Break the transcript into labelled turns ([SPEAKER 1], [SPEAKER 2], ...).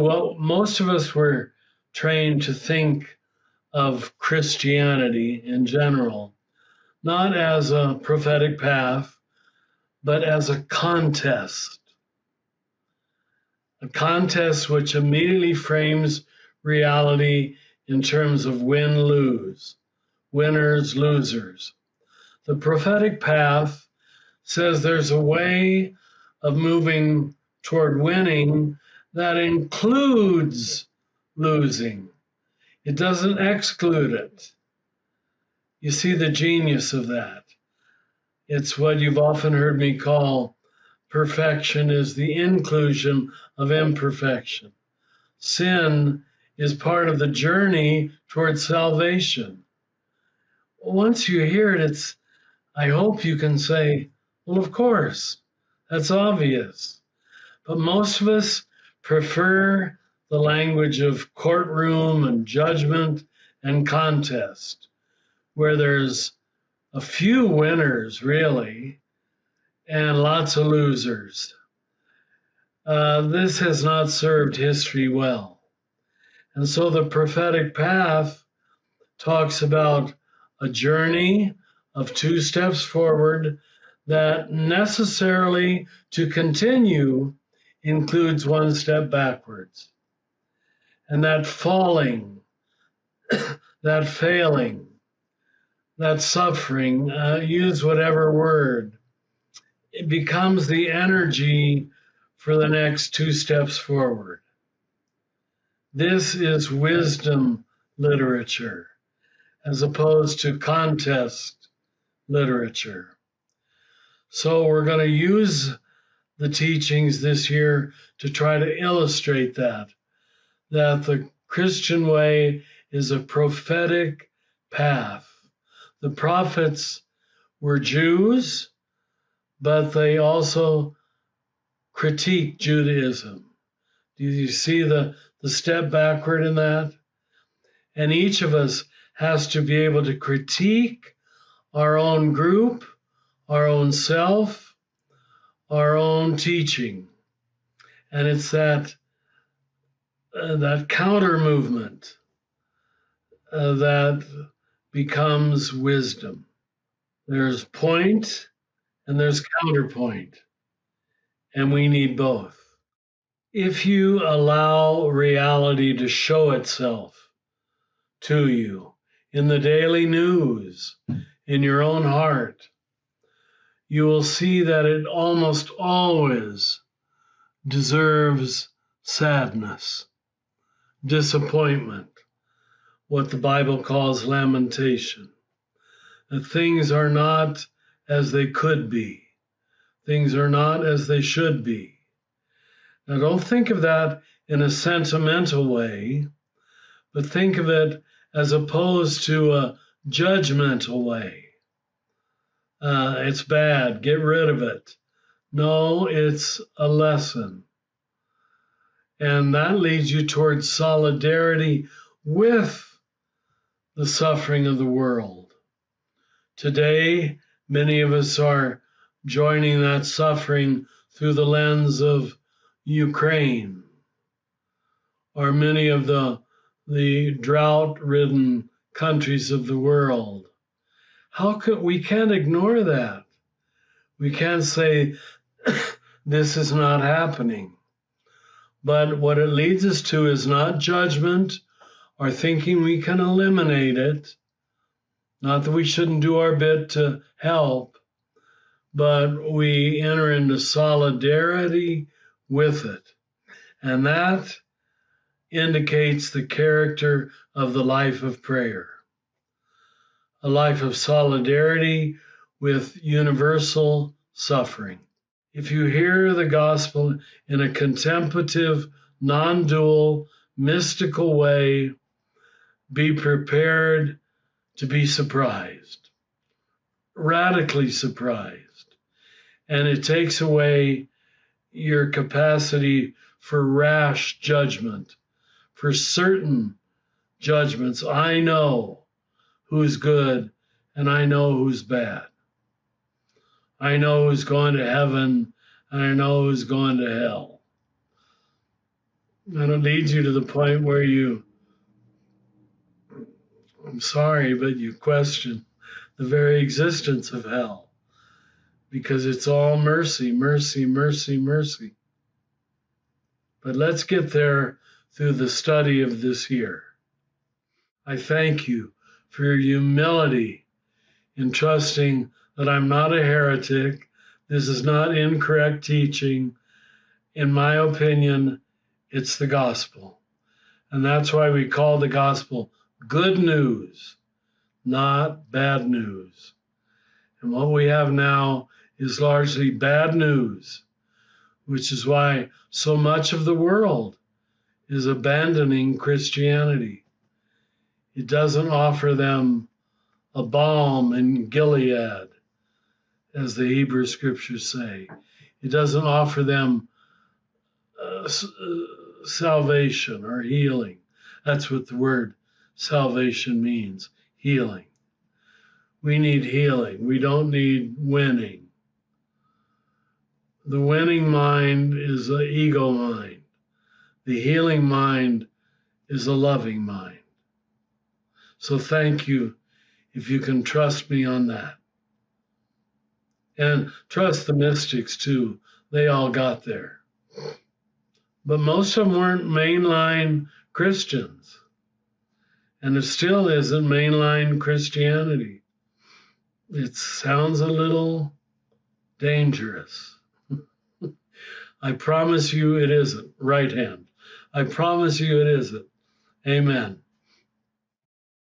[SPEAKER 1] Well, most of us were trained to think of Christianity in general, not as a prophetic path, but as a contest which immediately frames reality in terms of win lose, winners, losers. The prophetic path says there's a way of moving toward winning that includes losing. It doesn't exclude it. You see the genius of that. It's what you've often heard me call perfection is the inclusion of imperfection. Sin is part of the journey towards salvation. Once you hear it, I hope you can say, well, of course, that's obvious. But most of us prefer the language of courtroom and judgment and contest, where there's a few winners, really, and lots of losers. This has not served history well. And so the prophetic path talks about a journey of 2 steps forward that necessarily to continue includes 1 step backwards. And that falling, that failing, that suffering, use whatever word, it becomes the energy for the next 2 steps forward. This is wisdom literature as opposed to contest literature. So we're going to use the teachings this year to try to illustrate that the Christian way is a prophetic path. The prophets were Jews, but they also critique Judaism. Do you see the step backward in that? And each of us has to be able to critique our own group, our own self, our own teaching. And it's that counter movement that becomes wisdom. There's point and there's counterpoint, and we need both. If you allow reality to show itself to you in the daily news, in your own heart, you will see that it almost always deserves sadness, disappointment, what the Bible calls lamentation, that things are not as they could be, things are not as they should be. Now, don't think of that in a sentimental way, but think of it as opposed to a judgmental way. It's bad, get rid of it. No, it's a lesson. And that leads you towards solidarity with the suffering of the world. Today, many of us are joining that suffering through the lens of Ukraine, or many of the drought-ridden countries of the world. We can't ignore that. We can't say this is not happening. But what it leads us to is not judgment or thinking we can eliminate it. Not that we shouldn't do our bit to help, but we enter into solidarity with it. And that indicates the character of the life of prayer. A life of solidarity with universal suffering. If you hear the gospel in a contemplative, non-dual, mystical way, be prepared to be surprised, radically surprised. And it takes away your capacity for rash judgment, for certain judgments. I know who's good and I know who's bad. I know who's going to heaven and I know who's going to hell. And it leads you to the point where I'm sorry, but you question the very existence of hell because it's all mercy, mercy, mercy, mercy. But let's get there through the study of this year. I thank you for your humility in trusting that I'm not a heretic. This is not incorrect teaching. In my opinion, it's the gospel. And that's why we call the gospel good news, not bad news. And what we have now is largely bad news, which is why so much of the world is abandoning Christianity. It doesn't offer them a balm in Gilead, as the Hebrew scriptures say. It doesn't offer them salvation or healing. That's what the word salvation means, healing. We need healing. We don't need winning. The winning mind is an ego mind. The healing mind is a loving mind. So thank you if you can trust me on that. And trust the mystics too. They all got there. But most of them weren't mainline Christians. And it still isn't mainline Christianity. It sounds a little dangerous. I promise you it isn't. Right hand. I promise you it isn't. Amen.